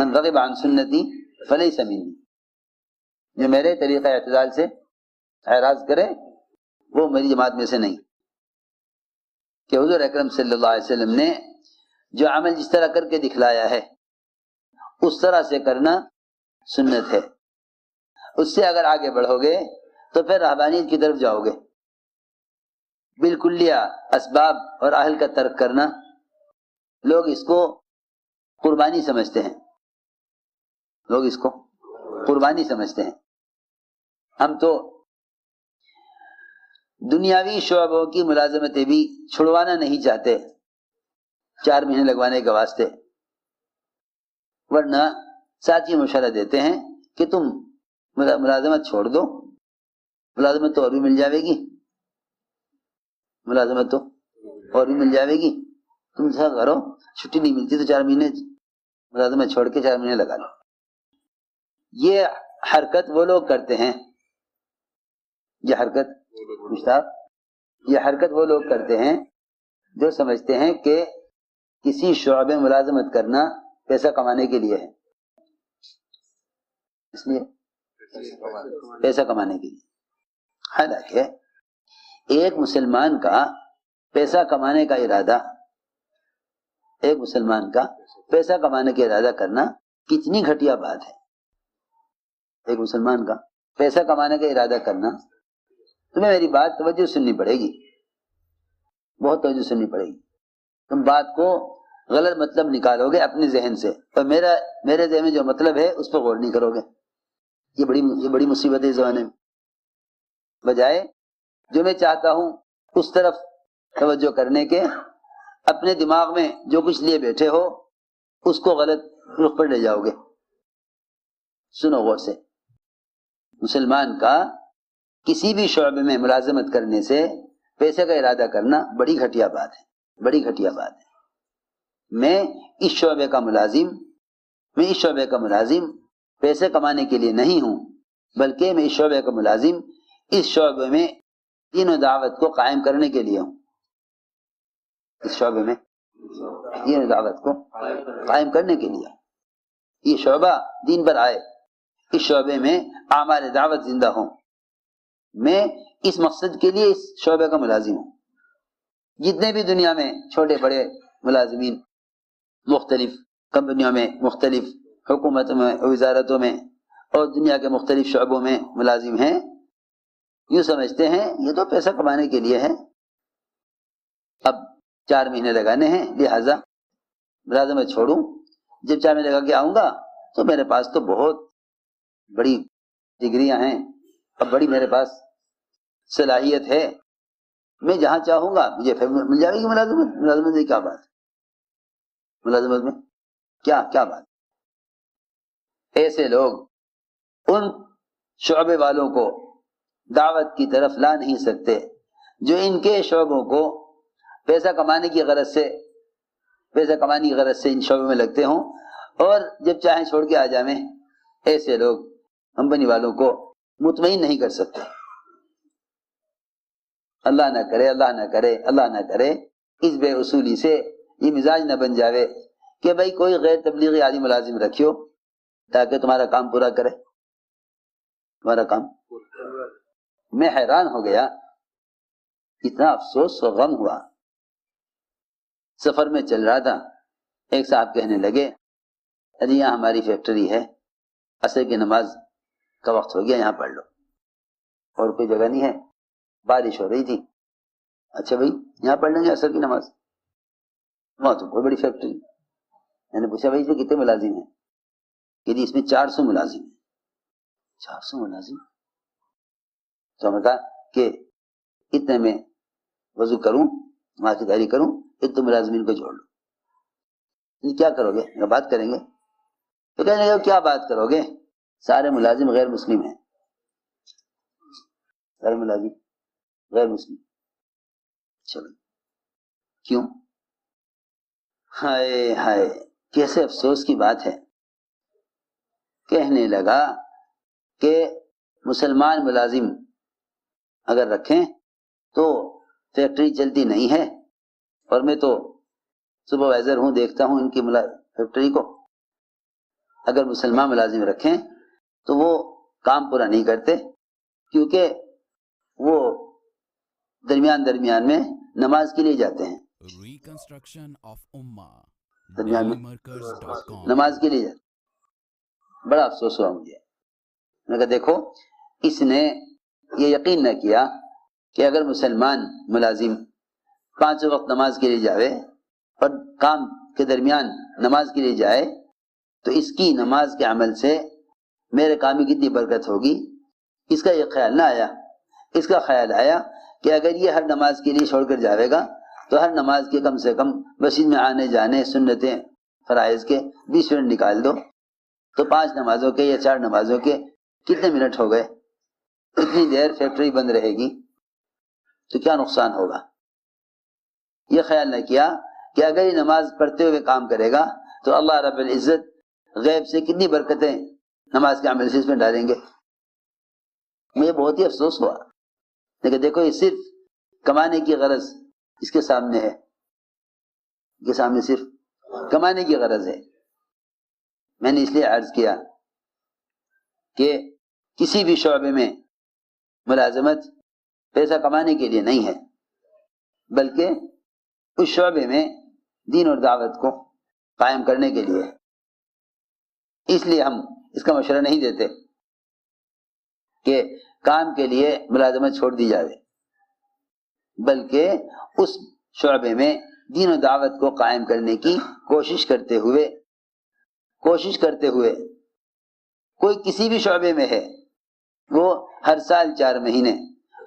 من رغب عن سنتی فلیس منی، جو میرے طریقہ اعتدال سے اعراض کرے وہ میری جماعت میں سے نہیں. کہ حضور اکرم صلی اللہ علیہ وسلم نے جو عمل جس طرح کر کے دکھلایا ہے اس طرح سے کرنا سنت ہے. اس سے اگر آگے بڑھو گے تو پھر رہبانیت کی طرف جاؤ گے. بالکلیہ اسباب اور اہل کا ترک کرنا، لوگ اس کو قربانی سمجھتے ہیں، لوگ اس کو قربانی سمجھتے ہیں. ہم تو دنیاوی شعبوں کی ملازمتیں بھی چھڑوانا نہیں چاہتے 4 مہینے لگوانے کے واسطے، ورنہ ساتھی مشورہ دیتے ہیں کہ تم ملازمت چھوڑ دو، ملازمت تو اور بھی مل جاوے گی، ملازمت تو اور بھی مل جاوے گی، تم ایسا کرو چھٹی نہیں ملتی تو 4 مہینے ملازمت چھوڑ کے 4 مہینے لگا لو. یہ حرکت وہ لوگ کرتے ہیں، یہ حرکت وہ لوگ کرتے ہیں جو سمجھتے ہیں کہ کسی شعبے میں ملازمت کرنا پیسہ کمانے کے لیے ہے، اس لیے پیسہ کمانے کے لیے. حالانکہ ایک مسلمان کا پیسہ کمانے کا ارادہ، ایک مسلمان کا پیسہ کمانے کا ارادہ کرنا کتنی گھٹیا بات ہے. ایک مسلمان کا پیسہ کمانے کا ارادہ کرنا، تمہیں میری بات توجہ سننی پڑے گی، بہت توجہ سننی پڑے گی. تم بات کو غلط مطلب نکالو گے اپنے ذہن سے، اور میرے ذہن میں جو مطلب ہے اس پہ غور نہیں کرو گے. یہ بڑی مصیبت ہے اس زمانے میں. بجائے جو میں چاہتا ہوں اس طرف توجہ کرنے کے، اپنے دماغ میں جو کچھ لیے بیٹھے ہو اس کو غلط رخ پر لے جاؤ گے. سنو غور سے، مسلمان کا کسی بھی شعبے میں ملازمت کرنے سے پیسے کا ارادہ کرنا بڑی گھٹیا بات ہے، بڑی گھٹیا بات ہے. میں اس شعبے کا ملازم پیسے کمانے کے لیے نہیں ہوں، بلکہ میں اس شعبے کا ملازم اس شعبے میں دین و دعوت کو قائم کرنے کے لیے ہوں. اس شعبے میں دین و دعوت کو قائم کرنے کے لیے یہ شعبہ دین پر آئے، اس شعبے میں اعمال دعوت زندہ ہوں. میں اس مقصد کے لیے اس شعبے کا ملازم ہوں. جتنے بھی دنیا میں چھوٹے بڑے ملازمین مختلف کمپنیوں میں، مختلف حکومتوں میں، وزارتوں میں اور دنیا کے مختلف شعبوں میں ملازم ہیں، یوں سمجھتے ہیں یہ تو پیسہ کمانے کے لیے ہے، اب 4 مہینے لگانے ہیں لہذا ملازمت چھوڑوں، جب 4 مہینے لگا کے آؤں گا تو میرے پاس تو بہت بڑی ڈگریاں ہیں، اب بڑی میرے پاس صلاحیت ہے، میں جہاں چاہوں گا مجھے پھر مل جائے گی ملازمت. ملازمت میں کیا بات ہے؟ ملازمت میں کیا بات؟ ایسے لوگ ان شعبے والوں کو دعوت کی طرف لا نہیں سکتے جو ان کے شعبوں کو پیسہ کمانے کی غرض سے ان شعبوں میں لگتے ہوں اور جب چاہیں چھوڑ کے آ جائیں. ایسے لوگ کمپنی والوں کو مطمئن نہیں کر سکتے. اللہ نہ کرے اس بے اصولی سے یہ مزاج نہ بن جاوے کہ بھائی کوئی غیر تبلیغی عادی ملازم رکھیو تاکہ تمہارا کام پورا کرے، تمہارا کام. میں حیران ہو گیا، اتنا افسوس و غم ہوا. سفر میں چل رہا تھا، ایک صاحب کہنے لگے ارے یہاں ہماری فیکٹری ہے، عصر کی نماز کا وقت ہو گیا، یہاں پڑھ لو، اور کوئی جگہ نہیں ہے، بارش ہو رہی تھی. اچھا بھائی یہاں پڑھ لیں گے عصر کی نماز؟ وہاں تو بہت بڑی فیکٹری. میں نے پوچھا بھائی اس میں کتنے ملازم ہیں؟ کہ جی اس میں 400 ملازم ہیں. 400 ملازم؟ تو ہم نے کہا کہ اتنے میں وضو کروں، نماز کی تیاری کروں، اتنے ملازمین کو جوڑ لو. کیا کرو گے؟ بات کریں گے. تو کہنے لگے کیا بات کرو گے، سارے ملازم غیر مسلم ہیں، سارے ملازم غیر مسلم. چلو کیوں؟ ہائے ہائے کیسے افسوس کی بات ہے. کہنے لگا کہ مسلمان ملازم اگر رکھیں تو فیکٹری چلتی نہیں ہے، اور میں تو سپروائزر ہوں، دیکھتا ہوں ان کی فیکٹری کو، اگر مسلمان ملازم رکھیں تو وہ کام پورا نہیں کرتے، کیونکہ وہ درمیان میں نماز کے لیے جاتے ہیں، درمیان میں نماز کے لیے جاتے ہیں۔ بڑا افسوس ہوا مجھے، میں کہا دیکھو اس نے یہ یقین نہ کیا کہ اگر مسلمان ملازم 5 وقت نماز کے لیے جاوے اور کام کے درمیان نماز کے لیے جائے تو اس کی نماز کے عمل سے میرے کام میں کتنی برکت ہوگی۔ اس کا یہ خیال نہ آیا، اس کا خیال آیا کہ اگر یہ ہر نماز کے لیے چھوڑ کر جاوے گا تو ہر نماز کے کم سے کم مسجد میں آنے جانے سنتیں فرائض کے 20 منٹ نکال دو تو 5 نمازوں کے یا 4 نمازوں کے کتنے منٹ ہو گئے، اتنی دیر فیکٹری بند رہے گی تو کیا نقصان ہوگا۔ یہ خیال نہ کیا کہ اگر یہ نماز پڑھتے ہوئے کام کرے گا تو اللہ رب العزت غیب سے کتنی برکتیں نماز کے عمل سے اس میں ڈالیں گے۔ مجھے بہت ہی افسوس ہوا، لیکن دیکھو یہ صرف کمانے کی غرض اس کے سامنے ہے، کے سامنے صرف کمانے کی غرض ہے۔ میں نے اس لیے عرض کیا کہ کسی بھی شعبے میں ملازمت پیسہ کمانے کے لیے نہیں ہے، بلکہ اس شعبے میں دین اور دعوت کو قائم کرنے کے لیے ہے۔ اس لیے ہم اس کا مشورہ نہیں دیتے کہ کام کے لیے ملازمت چھوڑ دی جائے، بلکہ اس شعبے میں دین و دعوت کو قائم کرنے کی کوشش کرتے ہوئے کوئی کسی بھی شعبے میں ہے وہ ہر سال 4 مہینے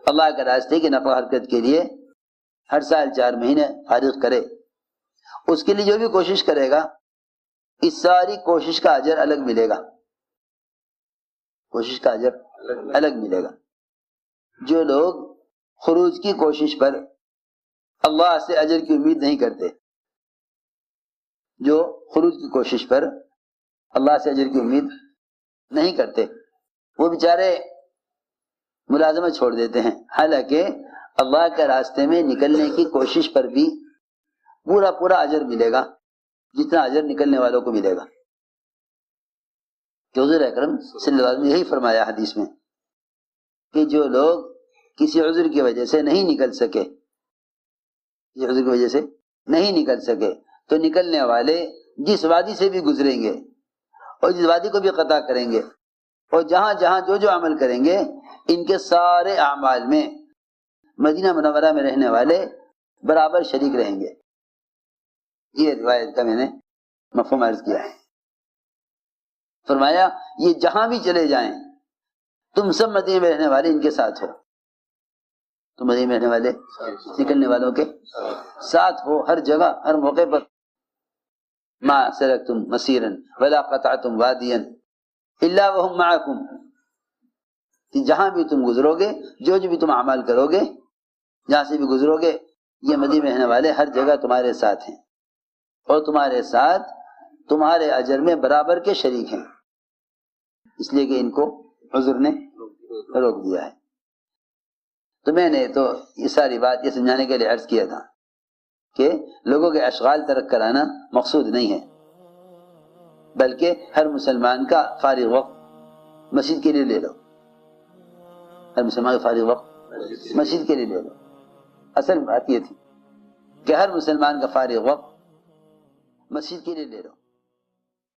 اللہ کے راستے کی نقل و حرکت کے لیے ہر سال 4 مہینے فارغ کرے۔ اس کے لیے جو بھی کوشش کرے گا اس ساری کوشش کا اجر الگ ملے گا، کوشش کا اجر الگ ملے گا۔ جو لوگ خروج کی کوشش پر اللہ سے اجر کی امید نہیں کرتے، جو خروج کی کوشش پر اللہ سے اجر کی امید نہیں کرتے، وہ بیچارے ملازمت چھوڑ دیتے ہیں، حالانکہ اللہ کے راستے میں نکلنے کی کوشش پر بھی پورا اجر ملے گا جتنا اجر نکلنے والوں کو ملے گا۔ کہ حضور اکرم صلی اللہ علیہ وسلم نے یہی فرمایا حدیث میں کہ جو لوگ کسی عذر کی وجہ سے نہیں نکل سکے، کسی عذر کی وجہ سے نہیں نکل سکے تو نکلنے والے جس وادی سے بھی گزریں گے اور جس وادی کو بھی قطع کریں گے اور جہاں جہاں جو عمل کریں گے ان کے سارے اعمال میں مدینہ منورہ میں رہنے والے برابر شریک رہیں گے۔ یہ روایت کا میں نے مفہوم عرض کیا ہے۔ فرمایا یہ جہاں بھی چلے جائیں تم سب مدینے میں رہنے والے ان کے ساتھ ہو، تم مدینے میں رہنے والے نکلنے والوں کے ساتھ ہو، ہر جگہ ہر موقع پر۔ ما سلکتم مسیرا ولا قطعتم وادیا الا وهم معکم، کہ جہاں بھی تم گزرو گے جو بھی تم اعمال کرو گے جہاں سے بھی گزرو گے یہ مدینے میں رہنے والے ہر جگہ تمہارے ساتھ ہیں اور تمہارے ساتھ تمہارے اجر میں برابر کے شریک ہیں، اس لیے کہ ان کو عذر نے روک دیا ہے۔ تو میں نے تو یہ ساری بات یہ سمجھانے کے لیے عرض کیا تھا کہ لوگوں کے اشغال ترک کرانا مقصود نہیں ہے، بلکہ ہر مسلمان کا فارغ وقت مسجد کے لیے لے لو، ہر مسلمان کا فارغ وقت مسجد کے لیے لے لو۔ اصل بات یہ تھی کہ ہر مسلمان کا فارغ وقت مسجد کے لیے لے لو۔